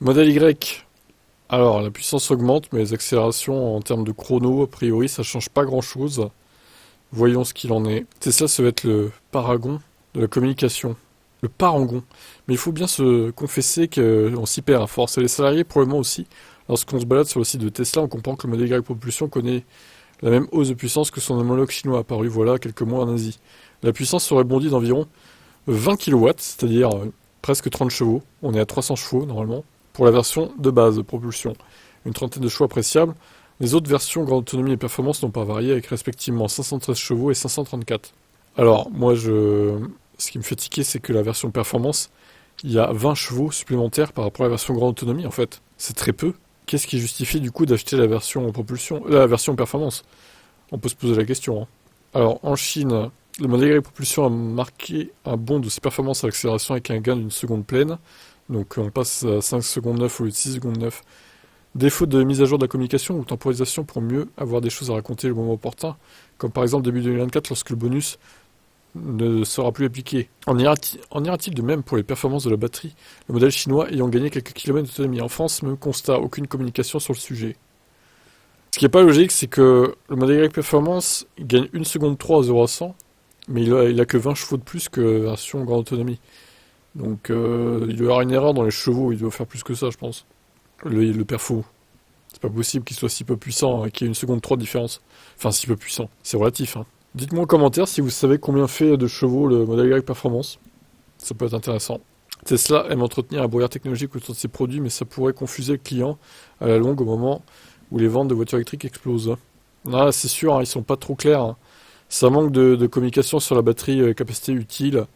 Modèle Y. Alors, la puissance augmente, mais les accélérations en termes de chrono, a priori, ça change pas grand-chose. Voyons ce qu'il en est. Tesla, ça va être le paragon de la communication. Le parangon. Mais il faut bien se confesser qu'on s'y perd à force. Et les salariés, probablement aussi. Lorsqu'on se balade sur le site de Tesla, on comprend que le modèle Y Propulsion connaît la même hausse de puissance que son homologue chinois apparu voilà quelques mois en Asie. La puissance serait bondie d'environ 20 kW, c'est-à-dire presque 30 chevaux. On est à 300 chevaux normalement, pour la version de base de propulsion. Une trentaine de chevaux appréciables. Les autres versions grande autonomie et performance n'ont pas varié avec respectivement 513 chevaux et 534. Alors, ce qui me fait tiquer, c'est que la version performance, il y a 20 chevaux supplémentaires par rapport à la version grande autonomie en fait. C'est très peu. Qu'est-ce qui justifie du coup d'acheter la version propulsion, la version performance? On peut se poser la question, hein. Alors, en Chine, le modèle Y propulsion a marqué un bond de ses performances à l'accélération avec un gain d'une seconde pleine. Donc on passe à 5 secondes 9 au lieu de 6 secondes 9. Défaut de mise à jour de la communication ou temporisation pour mieux avoir des choses à raconter le moment opportun, comme par exemple début 2024 lorsque le bonus ne sera plus appliqué. En ira-t-il de même pour les performances de la batterie, le modèle chinois ayant gagné quelques kilomètres d'autonomie? En France, même constat, aucune communication sur le sujet. Ce qui n'est pas logique, c'est que le modèle Y Performance il gagne 1 seconde 3 à 0 à 100, mais il a que 20 chevaux de plus que la version grande autonomie. Donc il doit y avoir une erreur dans les chevaux, il doit faire plus que ça, je pense. Le perfo. C'est pas possible qu'il soit si peu puissant et qu'il y ait 1 seconde 3 de différence. Enfin, si peu puissant. C'est relatif, hein. Dites-moi en commentaire si vous savez combien fait de chevaux le modèle Y Performance. Ça peut être intéressant. Tesla aime entretenir un brouillard technologique autour de ses produits, mais ça pourrait confuser le client à la longue au moment où les ventes de voitures électriques explosent. Ah, c'est sûr, hein, ils sont pas trop clairs, hein. Ça manque de communication sur la batterie capacité utile.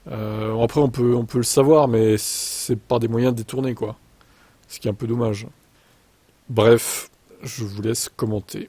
Après, on peut le savoir, mais c'est par des moyens détournés, quoi. Ce qui est un peu dommage. Bref, je vous laisse commenter.